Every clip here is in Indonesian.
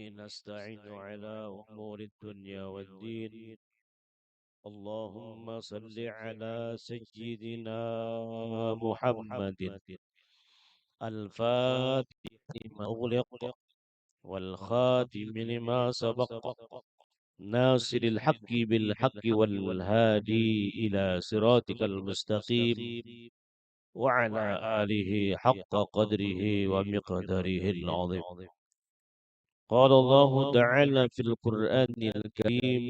نستعين على أمور الدنيا والدين. اللهم صل على سيدنا محمد الفاتح لما أغلق والخاتم لما سبق ناصر الحق بالحق والهادي إلى صراطك المستقيم وعلى آله حق قدره ومقداره العظيم. قال الله تعالى في القرآن الكريم: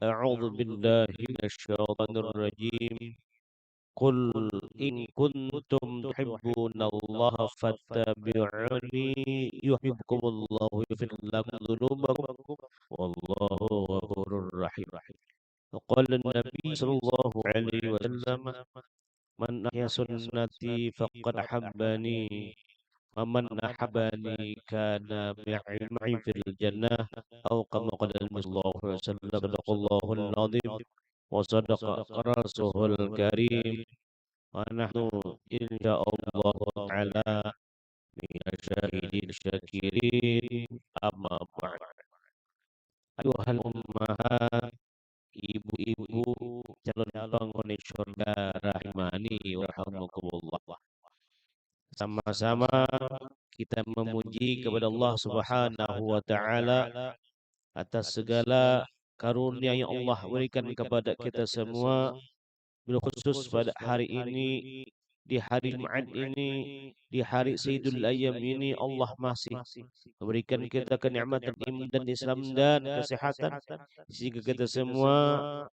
أعوذ بالله من الشيطان الرجيم. قل إن كنتم تحبون الله فاتبعوني يحببكم الله ويغفر لكم ذنوبكم والله غفور رحيم. وقال النبي صلى الله عليه وسلم: من أحيا سنتي فقد أحبني ومن أحبني كان معي في الجنة أو كما قال النبي صلى الله عليه وسلم. صدق الله العظيم وصدق رسوله الكريم ونحن إن شاء الله تعالى من الشاهدين الشاكرين. أما بعد، أيها الأمهات, ibu-ibu calon penghuni surga rahimani wa rahimakumullah. Sama-sama kita memuji kepada Allah Subhanahu wa taala atas segala karunia yang Allah berikan kepada kita semua, khusus pada hari ini, di hari Jumat ini, di hari Sayyidul Ayyam ini, Allah masih memberikan kita kenikmatan iman dan Islam dan kesehatan sehingga kita semua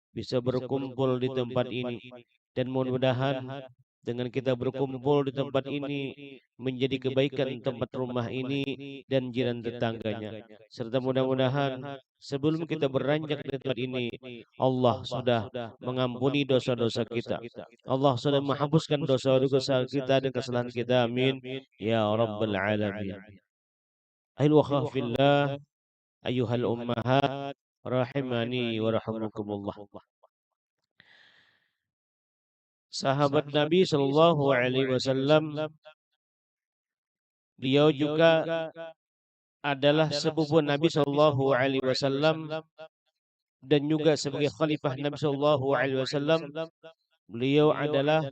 bisa berkumpul di tempat ini. Dan mudah-mudahan dengan kita berkumpul di tempat ini menjadi kebaikan tempat rumah ini dan jiran tetangganya. Serta mudah-mudahan sebelum kita beranjak di tempat ini, Allah sudah mengampuni dosa-dosa kita. Allah sudah menghapuskan dosa-dosa kita dan kesalahan kita. Amin ya rabbal alamin. Ayyuhal wakhafillah, ayyuhal ummahat, rahimani wa rahimakumullah. Sahabat Nabi Shallallahu Alaihi Wasallam, beliau juga adalah sepupu Nabi Shallallahu Alaihi Wasallam dan juga sebagai khalifah Nabi Shallallahu Alaihi Wasallam. Beliau adalah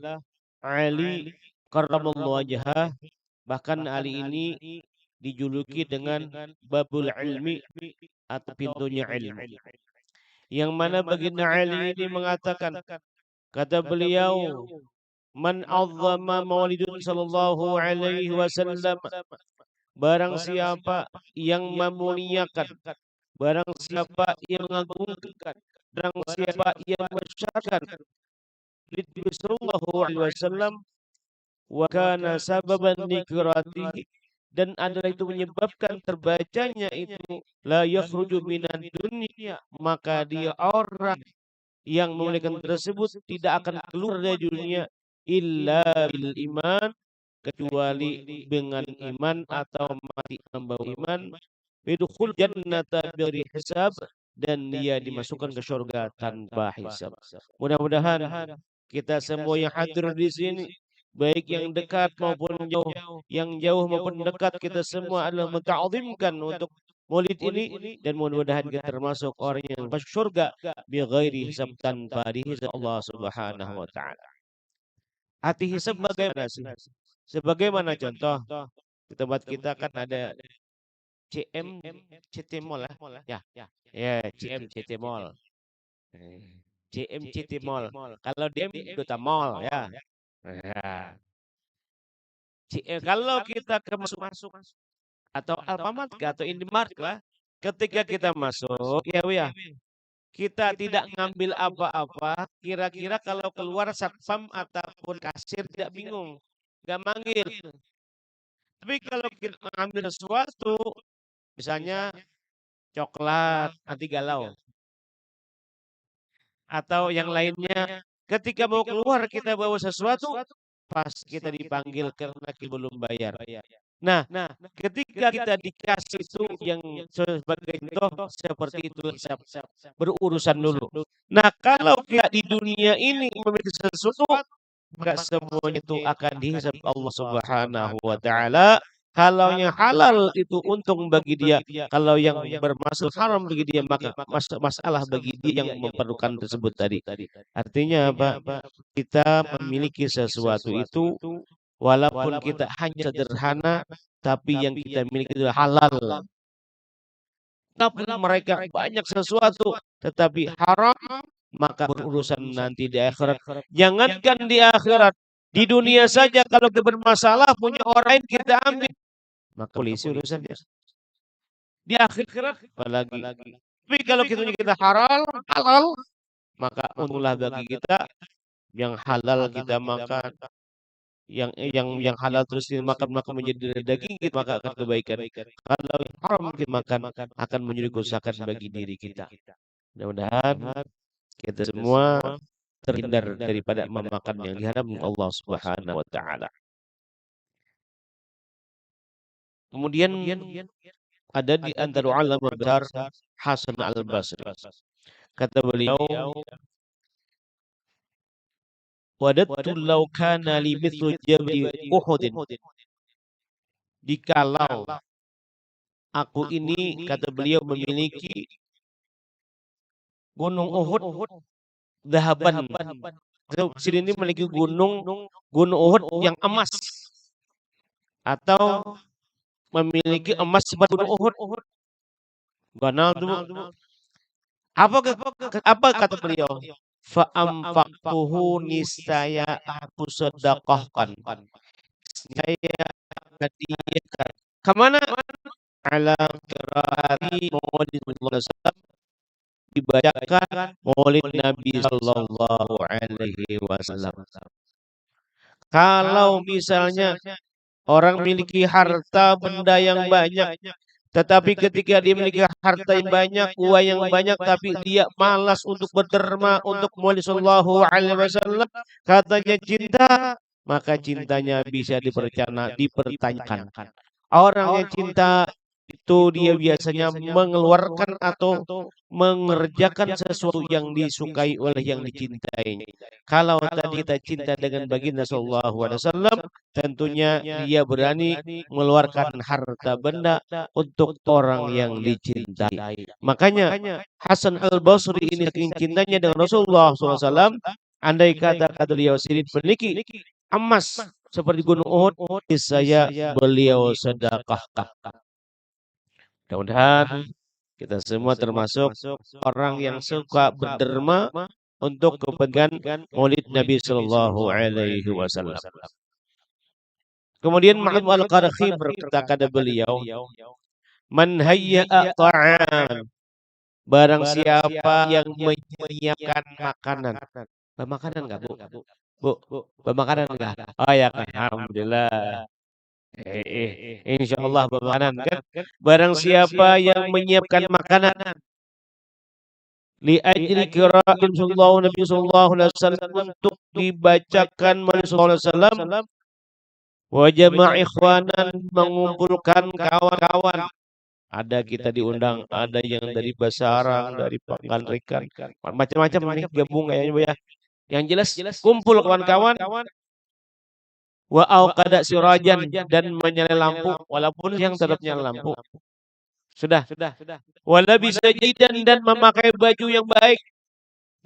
Ali karramallahu wajhah. Bahkan Ali ini dijuluki dengan Babul Ilmi atau pintunya ilmu. Yang mana baginda Ali ini mengatakan, kata beliau, man azzama maulidun sallallahu alaihi wasallam, barang siapa yang memuliakan, barang siapa yang mengagungkan, barang siapa yang membesarkan Nabi sallallahu alaihi wasallam, wa kana sababan liqratihi, dan adalah itu menyebabkan terbacanya itu, la yakhruju minan dunya, maka dia orang yang memuliakan tersebut tidak akan keluar dari dunia illa bil iman, kecuali dengan iman atau mati membawa iman, bidkhul jannata bighairi hisab, dan dia dimasukkan ke surga tanpa hisab. Mudah-mudahan kita semua yang hadir di sini, baik yang dekat maupun jauh, yang jauh maupun dekat, kita semua adalah menta'zimkan untuk Maulid ini, dan mudah-mudahan kita termasuk orang yang masuk surga bighairi hisab, tanpa dihisab Allah Subhanahu wa taala. Arti hisab bagaimana sih? Sebagaimana contoh di tempat kita kan ada CM CT Mall ya. Ya, CM CT Mall. CM CT Mall. Kalau DM Duta Mall ya. Ya. Kalau kita ke masuk atau Alfamart atau Indomaret lah, ketika kita masuk ya, kita tidak ngambil apa-apa, kira-kira kalau keluar satpam ataupun kasir tidak bingung, nggak manggil. Tapi kalau kita mengambil sesuatu, misalnya coklat anti galau atau yang lainnya, ketika mau keluar kita bawa sesuatu, pas kita dipanggil karena kita belum bayar. Nah, ketika kita dikasih itu yang sebagai contoh seperti itu, berurusan dulu. Nah, kalau kita di dunia ini memiliki sesuatu, maka semuanya itu akan dihisab Allah Subhanahu wa taala Kalau yang halal itu untung bagi dia, kalau yang bermasalah haram bagi dia maka masalah bagi dia yang memerlukan tersebut tadi. Artinya apa? Kita memiliki sesuatu itu walaupun kita hanya sederhana, tapi yang kita miliki itu halal. Tapi mereka banyak sesuatu tetapi haram, maka berurusan nanti di akhirat. Jangankan di akhirat, di dunia saja kalau kita bermasalah punya orang lain kita ambil, maka polisi urusannya. Di akhirat apalagi. Tapi kalau kita halal, maka untunglah bagi kita yang halal kita makan, yang halal terus dimakan maka menjadi daging kita maka akan kebaikan. Kalau yang haram kita makan akan menjadi kerusakan bagi diri kita. Mudah-mudahan kita semua terhindar daripada memakan yang diharamkan Allah Subhanahu wa taala. Kemudian ada di antara ulama besar Hasan Al-Basri. Kata beliau, "Wadattu law kana li mithlu jabali Uhudin." Jikalau aku ini, kata beliau, memiliki gunung Uhud dahaban. Sini ini memiliki gunung Uhud yang emas, atau memiliki emas seperti gunung Uhud. Ganal tuh. Apa kata beliau? Fa amfaqtuhu niscaya aku sedekahkan. Saya hadiahkan. Kemana? Ala qiraati maulid Rasulullah, dibacakan maulid Nabi sallallahu alaihi wasallam. Kalau misalnya orang memiliki harta benda yang banyak, tetapi ketika dia memiliki harta yang banyak, uang yang banyak, tapi dia malas untuk berderma untuk maulid sallallahu alaihi wasallam, katanya cinta, maka cintanya bisa dipertanyakan. Orang yang cinta itu dia biasanya mengeluarkan atau mengerjakan sesuatu yang disukai oleh yang dicintai. Kalau tadi kita cinta dengan baginda sallallahu alaihi wasallam, tentunya dia berani mengeluarkan harta benda untuk orang yang dicintai. Makanya Hasan Al-Basri ini saking cintanya dengan Rasulullah SAW, andai kata beliau sendiri memiliki emas seperti gunung Uhud, saya beliau sedekahkan. Mudah-mudahan kita semua termasuk orang yang suka berderma untuk kepentingan maulid Nabi Sallallahu Alaihi Wasallam. Kemudian Ma'am Al-Qarhi berkata kepada beliau, "Man hayya'a ta'am." Barang siapa yang menyiapkan makanan. Makanan enggak, Bu? Bu, makanan enggak? Oh ya, alhamdulillah. Insya Allah makanan kan. Barang siapa yang menyiapkan makanan li ajli qira'atin sallallahu Nabi sallallahu alaihi wasallam, untuk dibacakan oleh sallallahu alaihi wasallam, wa jama' ikhwanan, mengumpulkan kawan-kawan. Ada kita diundang, ada yang dari Basarang, dari Pangandaran, macam-macam nih gabung kayaknya ya. Yang jelas kumpul kawan-kawan, wa auqada sirajan, dan menyalakan lampu walaupun yang tetap nyala lampu. Sudah. Wala bisa jidan, dan memakai baju yang baik.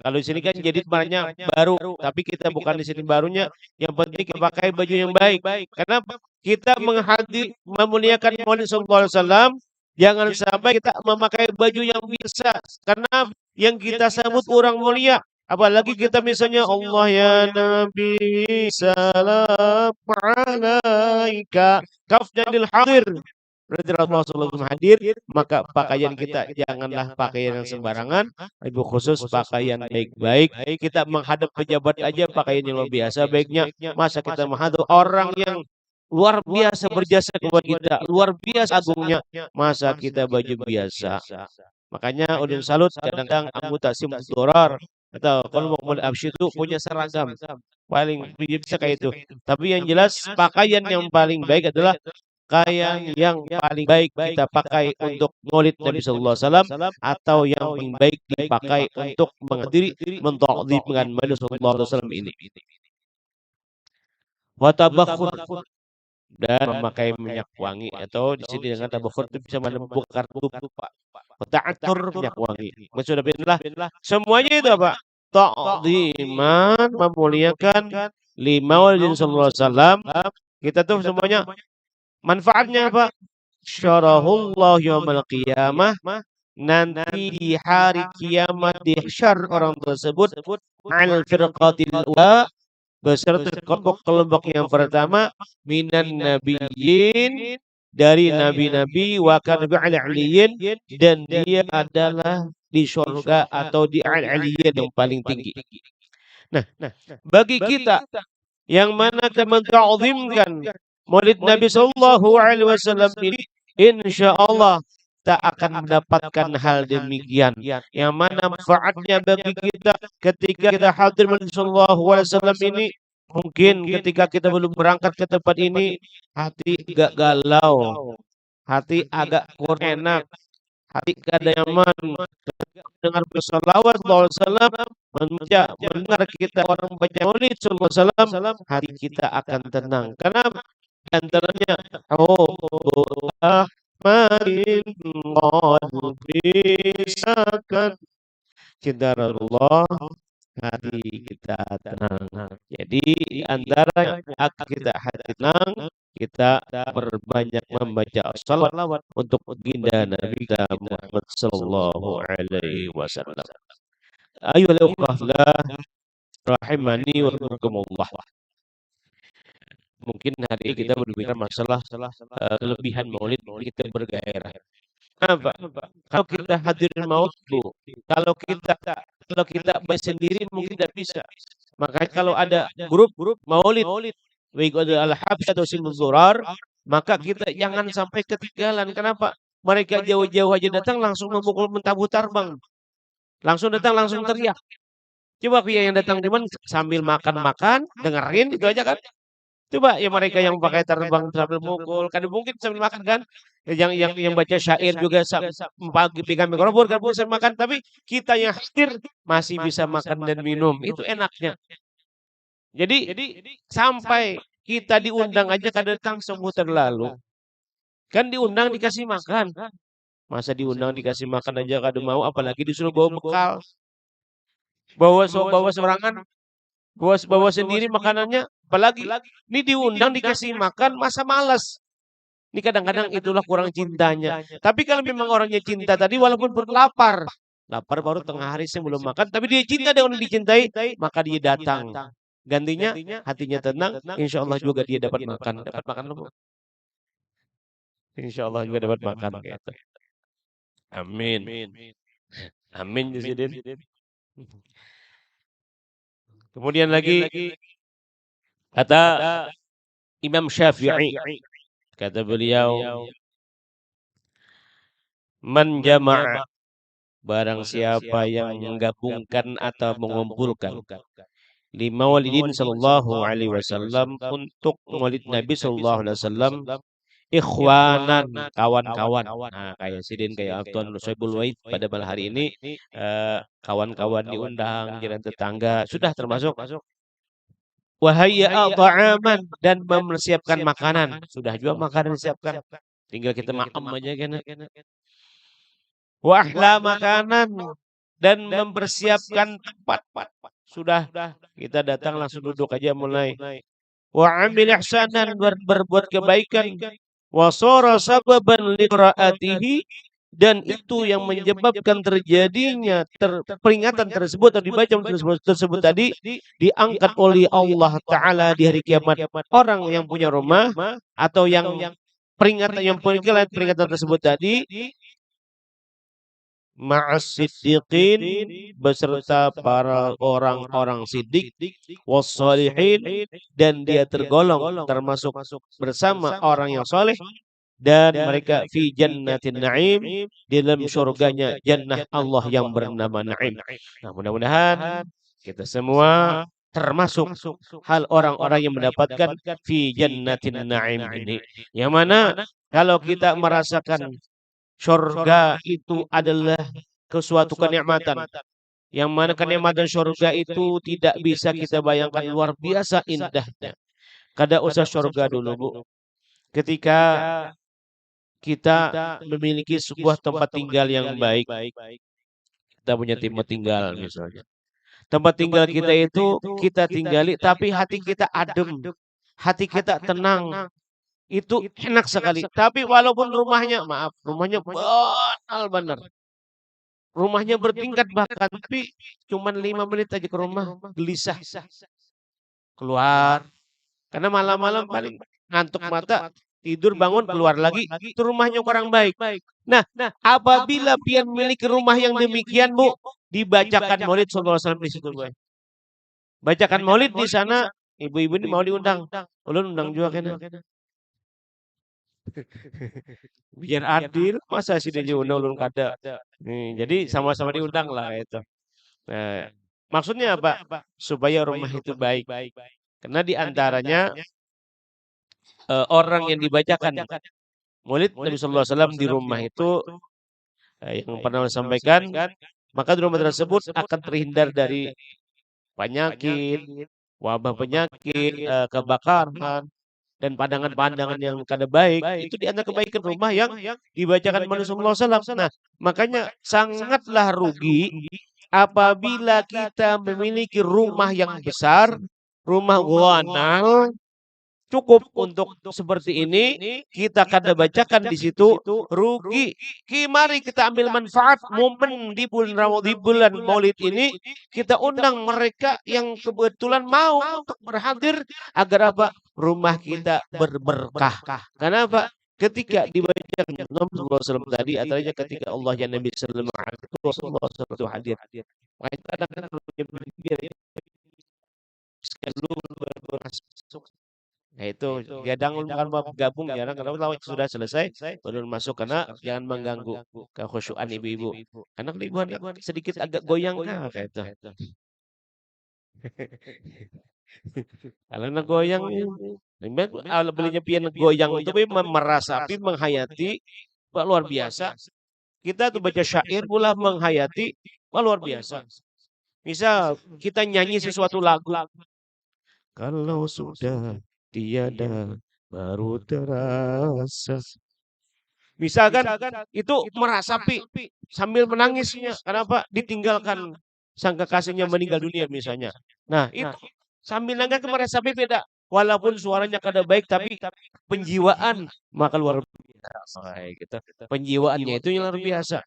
Kalau di sini kan jadi barangnya baru, tapi kita bukan di sini barunya. Yang penting kita pakai baju yang baik. Karena kita menghadiri memuliakan Maulid sallallahu alaihi wasallam, jangan sampai kita memakai baju yang biasa. Karena yang kita sambut orang mulia. Apalagi kita misalnya Allah ya Nabi salam alaika kafdanil hadir. Berarti Rasulullah SAW hadir, maka pakaian kita janganlah pakaian yang sembarangan, lebih khusus pakaian baik-baik. Kita menghadap pejabat aja pakaian yang luar biasa baiknya. Masa kita menghadap orang yang luar biasa berjasa kepada kita, luar biasa agungnya, masa kita baju biasa. Makanya Udin Salut kadang-kadang anggota Sim Dorar atau kalau mau Absy itu punya seragam paling bisa kayak itu. Tapi yang jelas pakaian yang paling baik adalah pakaian yang paling baik kita pakai untuk maulid Nabi sallallahu alaihi wasallam, atau yang paling baik dipakai untuk menghadiri mentakdzim dengan Nabi sallallahu alaihi wasallam ini. Wa tabakhur, dan memakai minyak wangi, atau di sini dengan tabakhur itu bisa membongkar lupa. Ta'attur, minyak wangi. Maksudnya billah, semuanya itu apa? Ta'ziman, memuliakan lima walidin sallallahu alaihi wasallam. Kita tuh semuanya manfaatnya apa? Syarahullah yaumal qiyamah, nanti di hari kiamat dihsyar orang tersebut al firqatil ula, beserta kelompok-kelompok yang pertama, minan nabiyyin, dari nabi-nabi, wa kana bi'aliyin, dan dia adalah di surga atau di al-aliyin yang paling tinggi. Nah, bagi kita yang mana kita menta'zimkan Maulid Nabi Sallallahu Alaihi Wasallam ini, insya Allah tak akan mendapatkan hal demikian. Yang mana manfaatnya bagi kita ketika kita hadir Maulid Sallallahu Alaihi Wasallam ini, mungkin ketika kita belum berangkat ke tempat ini, hati agak galau, hati agak kurang enak, hati ada nyaman. Dengar bersalawat sallallahu alaihi wasallam, mendengar kita orang baca Maulid sallallahu alaihi wasallam, hati kita akan tenang. Karena antaranya makin qalbi sakan, cinta Rasulullah, hati kita tenang. Jadi antara kita hati tenang, kita berbanyak membaca salawat untuk baginda Nabi Muhammad sallallahu alaihi wasallam. Ayolah ukhwah rahimani wa rahimakumullah. Mungkin hari ini kita berbicara masalah kelebihan Maulid, kita bergairah. Apa? Kalau kita hadirin maut, Bu, kalau kita baik sendiri mungkin tidak bisa. Makanya kalau ada grup Maulid, baik ada Al-Habsy atau Silmul Zurar, maka kita jangan sampai ketinggalan. Kenapa? Mereka jauh-jauh aja datang langsung memukul mentabur terbang. Langsung datang langsung teriak. Coba yang datang cuman sambil makan-makan, dengerin itu aja kan. Coba ya mereka yang pakai terbang sambil mukul, kan mungkin sambil makan kan. Yang baca syair juga pagi pegang mikrofon kan sambil makan, tapi kita yang hadir masih bisa makan dan minum. Itu enaknya. Jadi sampai kita diundang aja kan datang semua terlalu. Kan diundang dikasih makan. Masa diundang dikasih makan aja kada mau, apalagi disuruh bawa bekal. Bawa seorangan, bawa sendiri makanannya, apalagi ini diundang dikasih makan, masa malas. Ini kadang-kadang itulah kurang cintanya. Tapi kalau memang orangnya cinta tadi, walaupun berlapar, lapar baru tengah hari saya belum makan, tapi dia cinta dengan orang dicintai, maka dia datang. Gantinya hatinya tenang, insya Allah juga dia dapat makan. Dapat makan loh, Bu. Insya Allah juga dapat makan. Gitu. Amin. Amin. Kemudian lagi kata Imam Syafi'i, kata beliau, man jama'a, barang siapa yang menggabungkan atau mengumpulkan lima walidin sallallahu alaihi wasallam, untuk maulid Nabi sallallahu alaihi wasallam, ikhwanan, kawan-kawan. Nah, kayak Sidin, kayak Afton, Soebul Wahid pada malam hari ini, kawan-kawan diundang, jiran tetangga, sudah termasuk. Wahayya ta'aman, dan mempersiapkan makanan, sudah juga makanan disiapkan, tinggal kita makan aja kan. Wa ahla makanan, dan mempersiapkan tempat, sudah kita datang langsung duduk aja mulai. Wa amil ihsanan, berbuat kebaikan. Wa sara sababan liqraatihi, dan itu yang menyebabkan terjadinya peringatan tersebut atau dibaca tersebut tadi, diangkat oleh Allah Ta'ala di hari kiamat orang yang punya rumah, atau yang peringatan tersebut tadi, ma'as siddiqin, beserta para orang-orang siddiq, wassalihin, dan dia tergolong termasuk bersama orang yang soleh, dan mereka fi jannatin na'im, di dalam surganya jannah Allah yang bernama Na'im. Nah, mudah-mudahan kita semua termasuk hal orang-orang yang mendapatkan fi jannatin na'im ini, yang mana kalau kita merasakan surga itu adalah suatu kenikmatan, yang mana kenikmatan surga itu tidak bisa kita bayangkan, luar biasa indahnya. Kada usah surga dulu, Bu. ketika kita memiliki sebuah tempat tinggal yang baik, kita punya tempat tinggal misalnya. Tempat tinggal kita itu kita tinggali, tapi hati kita adem, hati kita tenang, itu enak sekali. Tapi walaupun rumahnya, maaf, rumahnya banal benar. Rumahnya bertingkat bahkan, tapi cuman 5 menit aja ke rumah, gelisah. Keluar, karena malam-malam paling ngantuk mata, tidur bangun keluar lagi, itu rumahnya kurang baik. Nah, apabila pian memiliki rumah yang demikian, Bu, dibacakan Maulid sallallahu alaihi wasallam di situ, Bu. Bacakan Maulid di sana, ibu-ibu ini mau diundang. Ulun undang juga kena. Biar adil, masa sih dia diundang ulun kada. Jadi sama-sama diundang lah itu. Nah, maksudnya apa? Supaya rumah itu baik. Karena di antaranya orang yang dibacakan Maulid Nabi sallallahu alaihi wasallam di rumah itu yang pernah disampaikan, maka di rumah tersebut akan terhindar dari penyakit, wabah penyakit, kebakaran, dan pandangan-pandangan yang kada baik. Itu di antara kebaikan rumah yang dibacakan manusia sallallahu alaihi wasallam. Nah, makanya sangatlah rugi apabila kita memiliki rumah yang besar, rumah ganal, cukup untuk seperti ini, kita kada bacakan di situ, rugi. Mari kita ambil manfaat momen di bulan Maulid ini, kita undang mereka yang kebetulan mau untuk berhadir agar apa? Rumah kita berberkah. Kenapa? Ketika dibacakan Nabi sallallahu alaihi wasallam tadi, antaranya ketika Allah dan Nabi sallallahu alaihi wasallam hadir. Maka kadang-kadang kalau dia berpikir, masuk. Nah itu kadang bukan mau gabung jarang karena kalau sudah selesai baru masuk karena jangan mengganggu kekhusyuan ibu-ibu. Karena ibu sedikit agak goyang kayak itu. Kalau nak goyang belinya pian goyang itu merasapi menghayati luar biasa. Kita tuh baca syair pula menghayati luar biasa. Misal kita nyanyi sesuatu lagu. Kalau sudah tiada baru terasa. Misalkan itu merasapi sambil menangisnya. Kenapa? Ditinggalkan sang kekasihnya meninggal dunia misalnya. Nah itu sambil nangis merasapi beda. Walaupun suaranya kada baik tapi penjiwaan maka luar biasa. Gitu. Penjiwaannya itu yang luar biasa.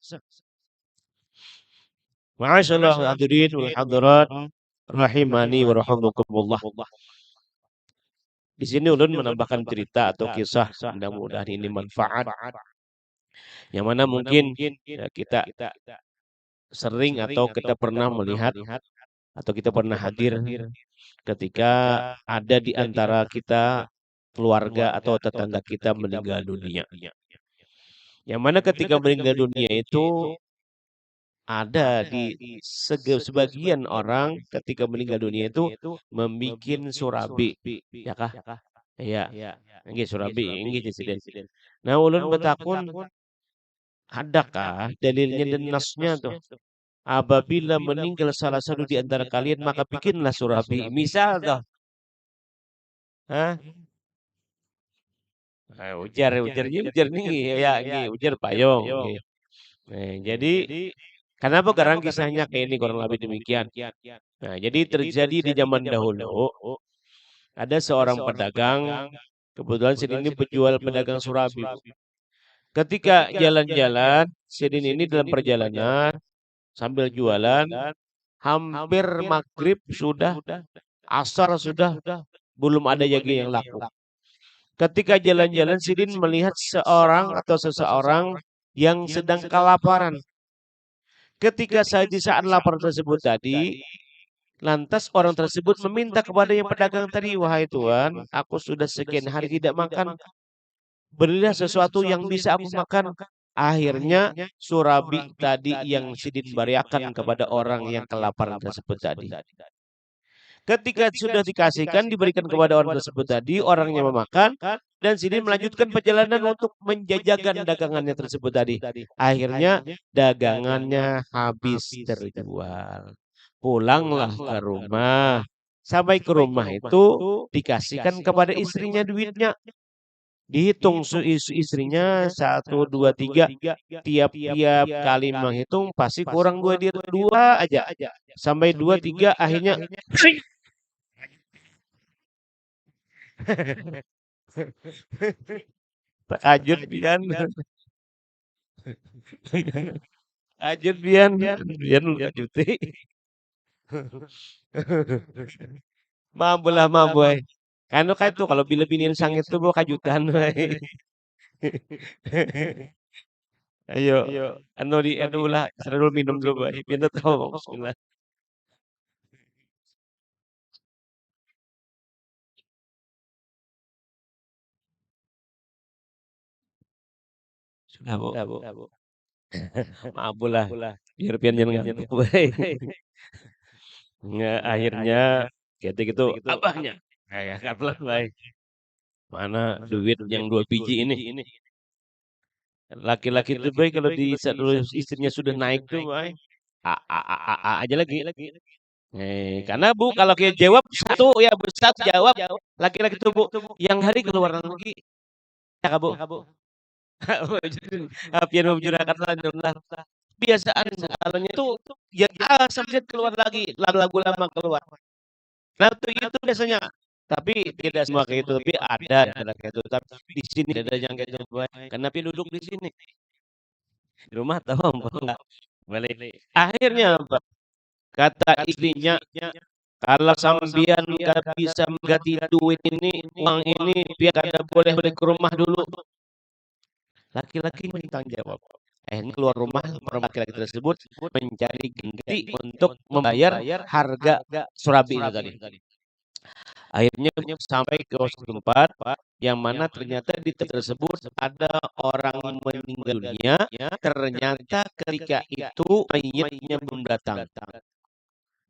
Ma'asyallah hadirin wal hadirat rahimani wa rahimakumullah. Di sini ulun menambahkan cerita atau kisah, mudah-mudahan ini manfaat. Yang mana mungkin ya, kita sering atau kita pernah melihat atau kita pernah hadir ketika ada di antara kita keluarga atau tetangga kita meninggal dunia. Yang mana ketika meninggal dunia itu ada di sebagian orang ketika meninggal dunia itu membikin surabi, ya kah? Iya, nggih surabi, nggih presiden. Nah, ulun betakun adakah dalilnya dan nasnya tuh? Apabila meninggal salah satu di antara kalian maka bikinlah surabi. Misal toh. Hah? Ujar nih ya, ujar payung. Nah, jadi kenapa sekarang kisahnya kayak ini kurang lebih demikian. Nah, jadi terjadi di zaman dahulu ada seorang pedagang, kebetulan sini ini penjual pedagang surabi. Ketika jalan-jalan, Sidin ini dalam perjalanan sambil jualan, hampir maghrib sudah, asar sudah, belum ada lagi yang laku. Ketika jalan-jalan, Sidin melihat seorang atau seseorang yang sedang kelaparan. Ketika di saat lapar tersebut tadi, lantas orang tersebut meminta kepada yang pedagang tadi, wahai Tuhan, aku sudah sekian hari tidak makan. Berilah sesuatu yang bisa aku makan. Akhirnya surabi tadi yang Sidin beriakan kepada orang yang kelaparan tersebut tadi. Ketika sudah dikasihkan, diberikan kepada orang tersebut tadi, orangnya memakan, dan Sidin melanjutkan perjalanan untuk menjajakan dagangannya tersebut tadi. Akhirnya dagangannya habis terjual. Pulanglah ke rumah. Sampai ke rumah itu dikasihkan kepada istrinya duitnya. Dihitung istrinya 1, 2, 3. Tiap-tiap kali menghitung pasti kurang dua aja. Sampai 2, 3 akhirnya takajud pian. Ajud pian. Pian lu kajuti. Mampu lah mampu. Kan itu kalau bila binian sangit tuh gua kajutan. Ayo, anu lah, dulu minum dulu, Boy. Biar tahu bismillah. Sudah, Bu. Maaf lah. Biar pian jangan ngantuk, Boy. Nggak, akhirnya gitu-gitu abahnya. Kayak kalah, Boy. Mana duit yang 2 biji ini? Laki-laki itu baik kalau di saat dulu istrinya sudah naik tuh, Boy. Aja lagi. Karena Bu kalau kita jawab satu ya satu jawab laki-laki itu Bu yang hari keluar lagi ya Bu. Pian membicarakan alhamdulillah. Biasaan alanya itu ya sampai keluar lagi lagu lama keluar. Nah itu biasanya. Tapi tidak semua kayak itu, tapi ada kayak itu. Tapi di sini ada yang kayak itu. Kenapa duduk di sini? Di rumah tahu enggak? Balik. Akhirnya apa? Kata istrinya, kalau sambian nggak bisa mengganti duit ini, uang ini, biar kada boleh balik ke rumah dulu. Laki-laki minta jawab. Akhirnya keluar rumah, laki-laki tersebut mencari ganti untuk membayar harga surabi itu tadi. Akhirnya sampai ke tempat yang mana ternyata di tempat tersebut ada orang meninggal dunia. Ternyata ketika itu mayatnya belum datang.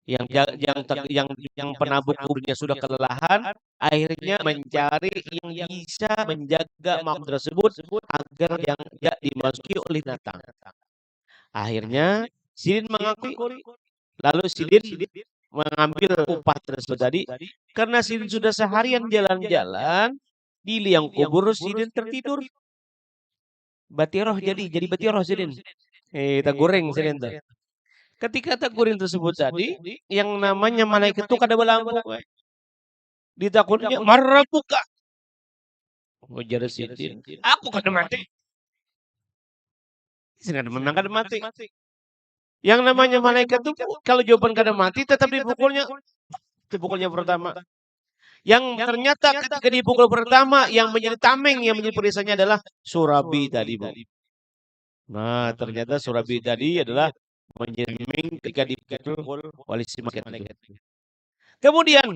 Yang penabur kuburnya sudah kelelahan, akhirnya mencari yang bisa menjaga makam tersebut agar yang tidak dimasuki oleh binatang. Akhirnya Sidin mengakui, lalu Sidin mengambil upah tersebut tadi karena Sidin sudah seharian jalan-jalan di liang kubur. Sidin tertidur, batiroh jadi batiroh Sidin. Tak goreng Sidin tuh. Ketika takurin tersebut tadi, yang namanya malaikat itu kada berlampung. Ditakutnya marah buka. Ujar Sidin, aku kada mati. Sedang memang kada mati. Yang namanya malaikat itu kalau jawaban kada mati tetap dipukulnya pertama. Yang ternyata ketika dipukul pertama yang menjadi tameng, yang menjadi perisanya adalah surabi tadi, Bu. Nah, ternyata surabi tadi adalah menjadi tameng ketika dipukul oleh si malaikat. Kemudian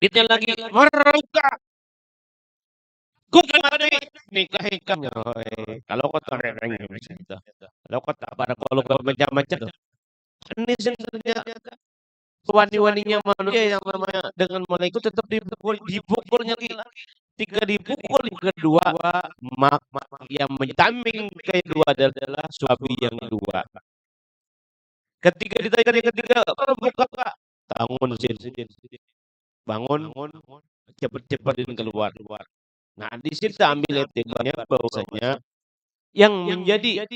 ditanya lagi, mereka bukan mati nikah ikan. Kalau kau tarik gitu, kalau kau tak pada kalau kau macam-macam, ini sebenarnya wani-waninya manusia yang namanya dengan malaikat tetap dipukulnya lagi. Ketika dipukul yang kedua, mak yang mentaming kedua adalah suami yang kedua. Ketika ditanya yang ketiga, buka bangun bangun cepat-cepat dan keluar. Nah, di situ ambil etikanya bahwasanya yang menjadi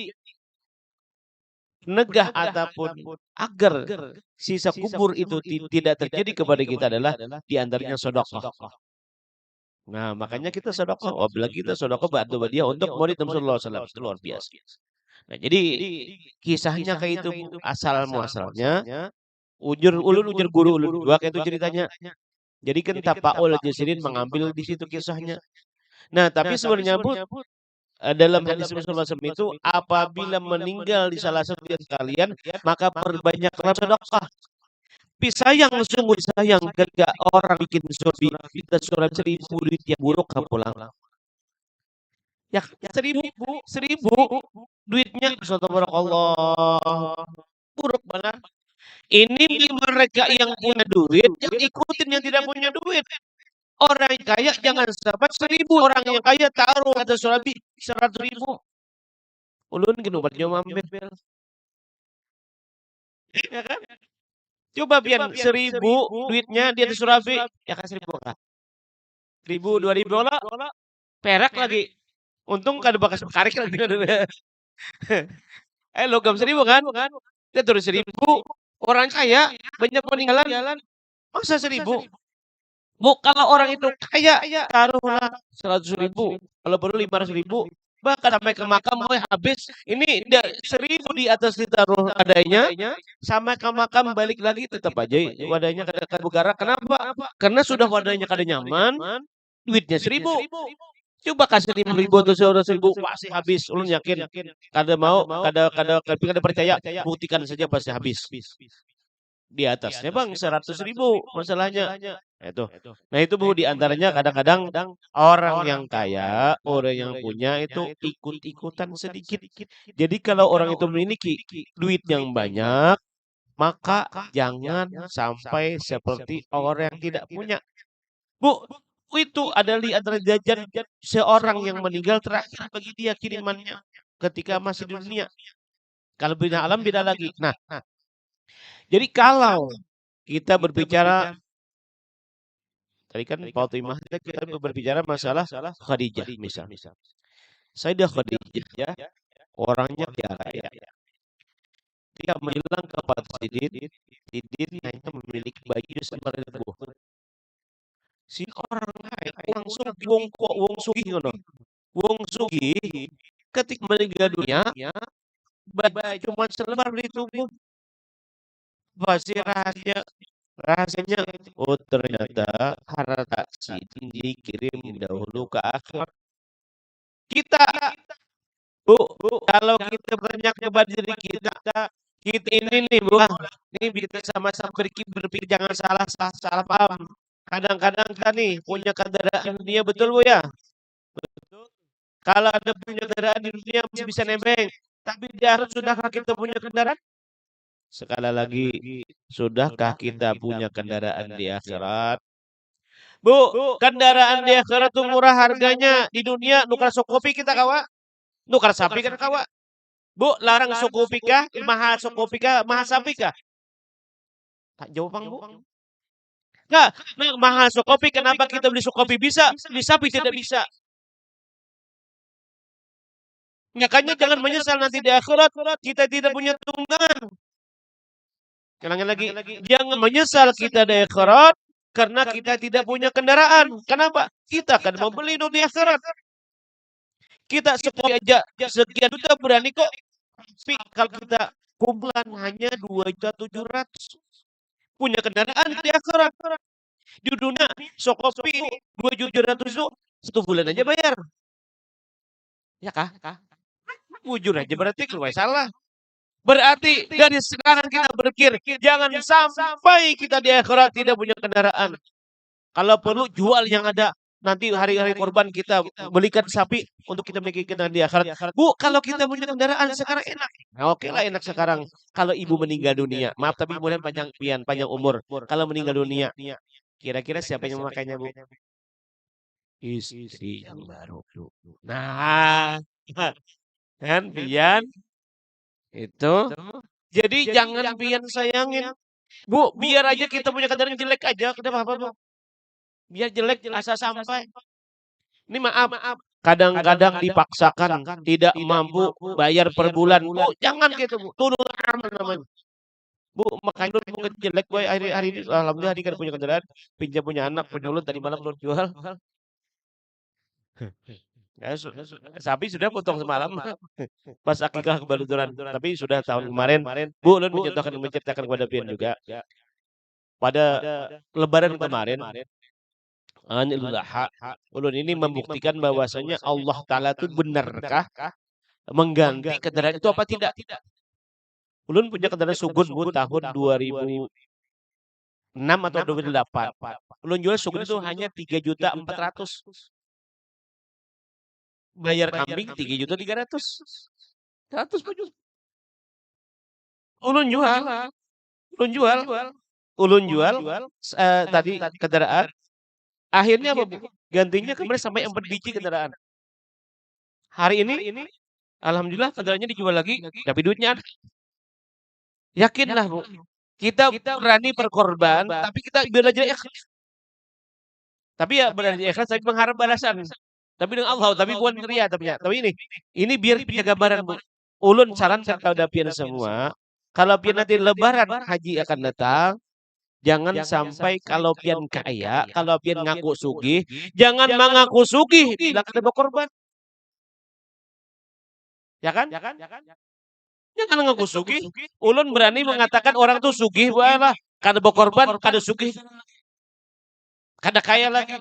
negah ataupun agar sisa kubur itu tidak terjadi kepada kita adalah diantaranya sedekah. Nah, makanya kita sedekah. Apabila kita sedekah bantu dia untuk Maulid Nabi sallallahu alaihi wasallam, itu luar biasa. Nah, jadi kisahnya kayak itu asal muasalnya ulun ujar guru ulun dua kayak itu ceritanya. Jadi kan Tapaul Jasirin mengambil di situ kisahnya. Nah, tapi sebenarnya Bu dalam hadis Rasulullah SAW itu apabila meninggal di salah satu dari kalian maka perbanyaklah sedekah. Tapi sayang, sungguh sayang ketika orang bikin surbi kita surat 1000 duit yang buruk pulang. Ya 1000 duitnya subhanallah buruk banget. Ini mereka yang punya duit yang ikutin yang tidak punya duit. Orang yang kaya jangan sahabat 1000, orang yang kaya taruh atas surabi 100.000. Ulun gini obatnya mampir. Ya kan? Coba biar 1000 duitnya dia atas surabi, ya kan 1000 kah? 1000, 2000 lah. perak lagi. Untung kada bekas karik lagi. Logam 1.000 kan? Dia turun 1.000. Orang kaya banyak peninggalan. Masa 1.000? Bu, kalau orang itu kaya, taruhlah 100.000. Kalau perlu 500.000. Bahkan sampai ke makam mau habis. Ini 1.000 di atas ditaruh adanya. Sama ke makam balik lagi tetap aja wadahnya kada bergerak. Kenapa? Karena sudah wadahnya kada nyaman. Duitnya 1.000. Coba kasih 5.000 atau 100.000 pasti habis. Ulun yakin. Kada mau, kada percaya. Buktikan saja pasti habis. Di atasnya bang 100.000 masalahnya. Itu. Nah itu Bu diantaranya kadang-kadang orang yang kaya, orang yang punya itu ikut-ikutan sedikit. Jadi kalau orang itu memiliki duit yang banyak, maka jangan sampai seperti orang yang tidak punya. Bu, itu adalah di antara jajan seorang yang meninggal terakhir bagi dia kirimannya ketika masih di dunia. Kalau bina alam beda lagi. Nah, jadi kalau kita berbicara tadi kan Fatimah kita berbicara masalah Khadijah misalnya. Sayyidah Khadijah ya, orangnya kaya raya. Dia bilang kepada Sidin, Sidin hanya memiliki baju 1.000. Si orang kaya, wong sugih ngono. Wong sugih ketika meninggal dunia, baju cuma selebar di tubuh. Pasti rahasianya, oh ternyata harta Sidin dikirim dahulu ke akhirat. Kita, Bu, kalau kita bertanya kepada diri kita ini nih Bu, ini kita sama-sama berpikir jangan salah paham. Kadang-kadang kita nih punya kendaraan dunia, betul Bu ya? Betul. Kalau ada punya kendaraan di dunia masih bisa nebeng, tapi di akhirat sudahkah kita punya kendaraan? Sekali lagi, sudahkah kita punya kendaraan di akhirat? Bu, kendaraan di akhirat itu murah harganya. Di dunia nukar sokopi kita kawa. Nukar sapi kan kawa. Bu, larang sokopi kah? Mahal sokopi kah? Mahal sapi kah? Tak jawab bang Bu. Nah, mahal sokopi kenapa kita beli sokopi bisa? Beli sapi tidak bisa. Makanya jangan menyesal nanti di akhirat kita tidak punya tunggangan. Ulangi lagi, jangan menyesal kita di akhirat karena kita tidak punya kendaraan. Kenapa? Kita akan membeli di akhirat. Kita sekian juta berani kok. Tapi kalau kita kumpulan hanya 2.700.000. Punya kendaraan di akhirat. Di dunia sokopi 2.700.000 itu 1 bulan aja bayar. Ya kah? Jujur aja berarti kalau salah. Berarti dari sekarang kita berpikir jangan sampai kita di akhirat tidak punya kendaraan. Kalau perlu jual yang ada. Nanti hari-hari korban kita belikan sapi untuk kita memiliki kendaraan di akhirat. Bu, kalau kita punya kendaraan sekarang enak. Nah, oke lah enak sekarang. Kalau ibu meninggal dunia, maaf tapi kemudian panjang umur. Kalau meninggal dunia, kira-kira siapa yang memakainya Bu? Istri yang baru. Nah, kan pian itu. Jadi jangan pian sayangin. Bu, biar aja kita punya kendaraan jelek aja, kenapa apa Bu? Biar jelek asa sampai. Ini maaf, kadang-kadang dipaksakan tidak mampu bayar per bulan. Bu, jangan gitu Bu. Turun aman namanya. Bu, makanya lu mungkin jelek boy hari ini alhamdulillah hari kan punya kendaraan, pinjam punya anak, punya ulun tadi malam belum jual. Ya, sapi sudah potong semalam pas akikah kebaluturan, tapi sudah tahun kemarin. Bu, ulun menceritakan kepada pian juga. Pada lebaran kemarin Anil Adha, ulun ini membuktikan bahwasanya Allah Ta'ala itu benarkah mengganti kendaraan itu apa tidak? Ulun punya kendaraan Sugun Bu tahun 2006 atau 2008. Ulun jual Sugun itu hanya 3.400.000. Bayar kambing 3.300.000. 100 juta. Ulun jual tadi kendaraan. Akhirnya apa Bu? Gantinya kemarin sampai 4 biji kendaraan. Hari ini alhamdulillah kendaraannya dijual lagi, tapi duitnya ada. Yakinlah Bu, kita berani berkorban, tapi kita belajar ikhlas. Tapi ya berani ikhlas, tapi mengharap balasan. Tapi dengan Allah, tapi bukan ria tapi ya. Tapi ini biar punya gambaran Bu. Ulun sarankan kepada pian semua, kalau pian nanti lebaran haji akan datang, jangan sampai kalau pian kaya, kalau pian ngaku sugih, jangan mengaku sugih bila kada berkorban, ya kan? Jangan ngaku sugih. Ulun berani mengatakan orang tuh sugih, walah, kada berkorban, kada sugih, kada kaya lagi.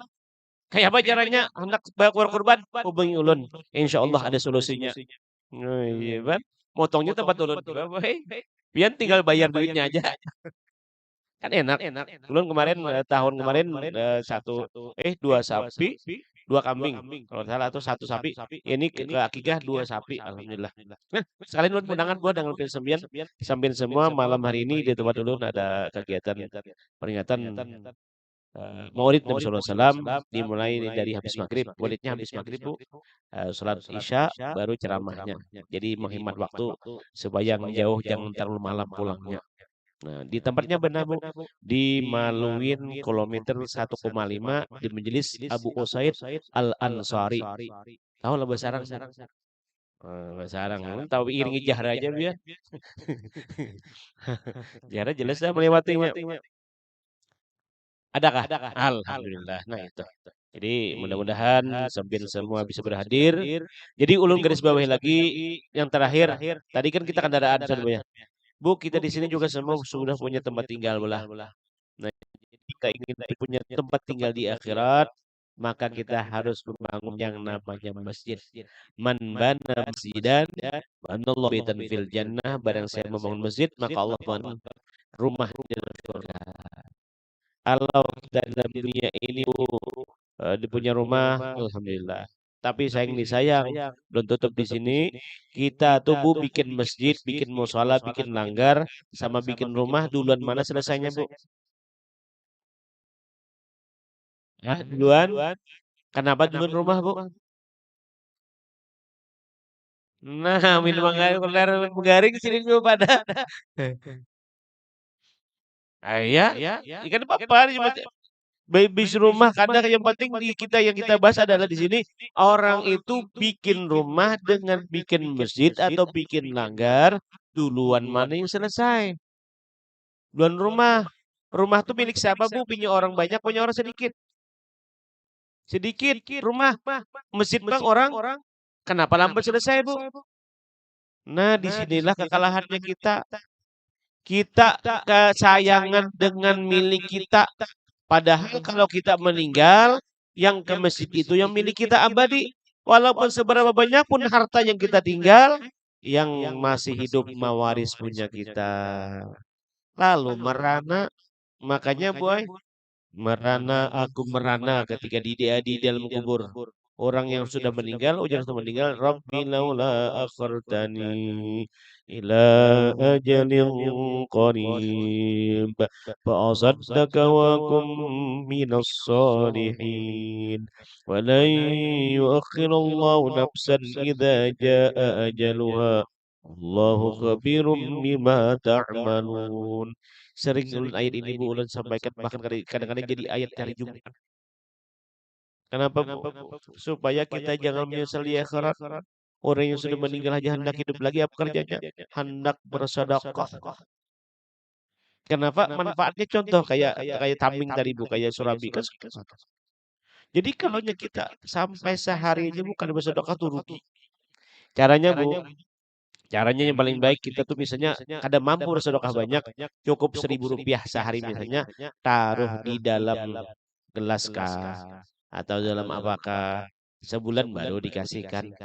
Kayak apa caranya hendak berkorban? Hubungi ulun. Insya Allah ada solusinya. Oh, iya kan? Motongnya tempat ulun juga, boy. Pian tinggal bayar duitnya aja. Kan enak. Ulun kemarin tahun kemarin dua sapi, dua kambing. Kalau nggak salah atau satu sapi. Ini ke akikah dua sapi. Alhamdulillah. Nah, sekalian ulun undangan gua dengan Pin Sembian. Sambil semua malam hari ini di tempat ulun ada kegiatan peringatan Maulid Nabi Sallallahu Alaihi Wasallam dimulai dari habis maghrib. Maulidnya habis maghrib Bu. Salat Isya baru ceramahnya. Jadi menghemat waktu supaya yang jauh jangan terlalu malam pulangnya. Nah, di tempatnya benar Bu, di Maluin kilometer 1,5 di Majelis Abu Usaid Al Ansari. Tahu lah Basarang Bu? Basarang, tahu iringi Jahra aja biar. Jahra jelas dah melewatinya. Adakah? Alhamdulillah. Nah itu. Jadi mudah-mudahan sambil semua bisa berhadir. Jadi ulun garis bawahi lagi yang terakhir. Tadi kan kita kendaraan sebenarnya. Bu, kita di sini juga semua sudah punya tempat tinggal belah. Nah, kita ingin punya tempat tinggal di akhirat, maka kita harus membangun yang namanya masjid. Man bana masjidan, banallahu baitan fil jannah. Barang saya membangun masjid, maka Allah membangun rumah di dalam surga. Kalau kita dalam dunia ini punya rumah, alhamdulillah. Tapi sayang disayang, belum tutup di sini. Kita tuh Bu bikin masjid, bikin mushola, bikin langgar, sama bikin rumah duluan mana selesainya Bu? Hah, duluan? Kenapa duluan rumah Bu? Nah, minuman air menggaring sini dulu pada. Ya, ikan apa-apa cuma bis rumah kadang yang penting di kita yang kita bahas adalah di sini orang itu bikin rumah dengan bikin masjid atau bikin langgar duluan mana yang selesai. Duluan rumah. Rumah tuh milik siapa Bu? Punya orang banyak, punya orang sedikit. Sedikit rumah. Masjid Bang orang. Kenapa lambat selesai Bu? Nah, disinilah kekalahannya kita. Kita kesayangan dengan milik kita. Padahal kalau kita meninggal, yang ke masjid itu yang milik kita abadi. Walaupun seberapa banyak pun harta yang kita tinggal, yang masih hidup mewaris punya kita. Lalu merana, makanya boy, merana aku merana ketika di dalam kubur. Orang yang sudah meninggal, ujar sudah meninggal, Rabbi laula akhartani ila ajalin qarib fa'asaddaka wa kum minas salihin wa lan yuakhirallahu nafsan idza jaa ajaluha Allahu khabirum bima ta'malun. Sering ulun ayat ini Bu ulun sampaikan bahkan kadang-kadang jadi ayat hari Jumat. Kenapa Bu? Supaya kita jangan menyesal di akhirat. Orang yang sudah meninggal aja hendak hidup lagi apa kerjanya? Hendak bersedekah. Kenapa? Manfaatnya contoh kayak kayak taming tadi Bu, kayak surabi kan. Jadi kalau kita sampai sehari aja bukan bersedekah tuh rugi. Caranya Bu, caranya yang paling baik kita tuh misalnya kada mampu bersedekah banyak, cukup Rp1.000 sehari misalnya, taruh di dalam gelas kah atau dalam apakah sebulan baru dikasihkan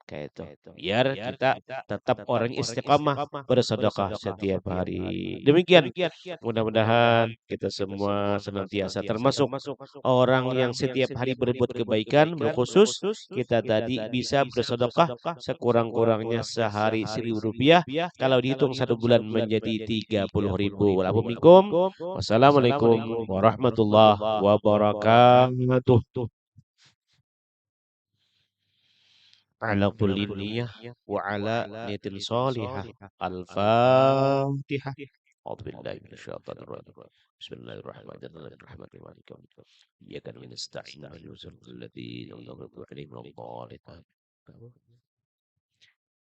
kayak itu. Biar kita tetap orang istiqamah bersedekah setiap hari. Demikian. Mudah-mudahan kita semua senantiasa termasuk orang yang setiap hari berbuat kebaikan, berkhusus kita tadi bisa bersedekah sekurang-kurangnya sehari Rp1.000. Kalau dihitung 1 bulan menjadi 30.000. Wassalamualaikum warahmatullahi wabarakatuh. Ala kulli niyah wa ala niyatin salihah. Al-Fatihah. أعوذ بالله من الشيطان الرجيم. بسم الله الرحمن الرحيم. مالك يوم الدين. إياك نعبد وإياك نستعين. اهدنا الصراط الذين أنعمت عليهم غير المغضوب عليهم.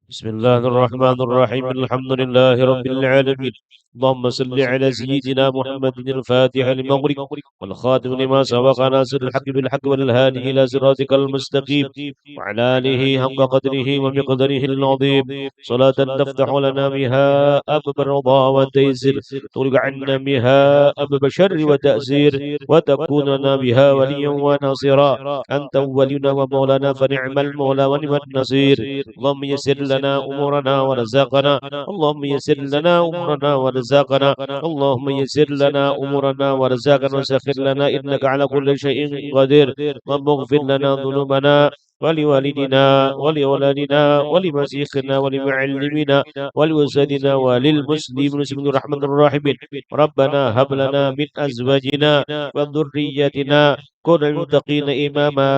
بسم الله الرحمن الرحيم. الحمد لله رب العالمين. اللهم صل على سيدنا محمد الفاتح لما أغلق والخاتم لما سبق ناصر الحق بالحق والهادي إلى صراطك المستقيم وعلى آله حق قدره ومقدره العظيم. صلاة تفتح لنا بها أبواب الرضا والتيسير، تغلق عنا بها أبواب الشر والتأثير، وتكون لنا بها وليا وناصرا. أنت ولينا ومولانا فنعم المولى ونعم النصير. اللهم يسر لنا أمورنا ورزقنا. اللهم يسر لنا أمورنا ورزقنا. اللهم يسر لنا أمورنا ورزقنا وسخر لنا إنك على كل شيء قدير. اللهم اغفر لنا ذنوبنا ولوالدنا ولأولادنا ولمشيخنا ولمعلمنا ولوسادنا وللمسلمين من الرحمن الراحمين. ربنا هب لنا من أزواجنا وذرياتنا كن المتقين إماما.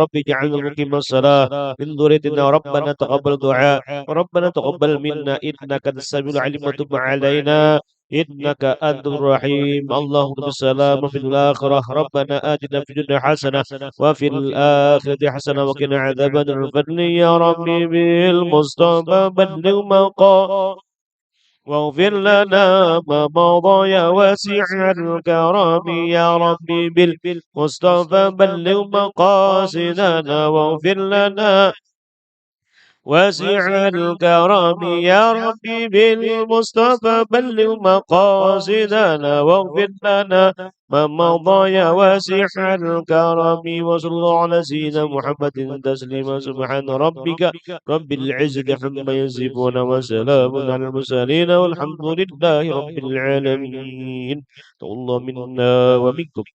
رب اجعلنا مقيم الصلاة من ذريتنا. ربنا تقبل دعاء. ربنا تقبل منا إنك أنت السميع العليم وتب علينا إنك أنت الرحيم. اللهم بالسلام في الآخرة. ربنا آتنا في الدنيا حسنة وفي الآخرة حسنة وقنا عذاب النار. يا ربي بالمصطفى بلغ مقام واغفر لنا ما مضى يا واسع الكرم. يا ربي بالمصطفى بلغ مقاصدنا واغفر لنا واسع الكرم. يا ربي بالمصطفى بلغ مقاصدنا واغفر لنا ما مضى يا واسع الكرم. وصلى الله على سيدنا محمد تسليما. سبحان ربك رب العزة عما يصفون وسلام على المرسلين والحمد لله رب العالمين. الله منا ومنكم.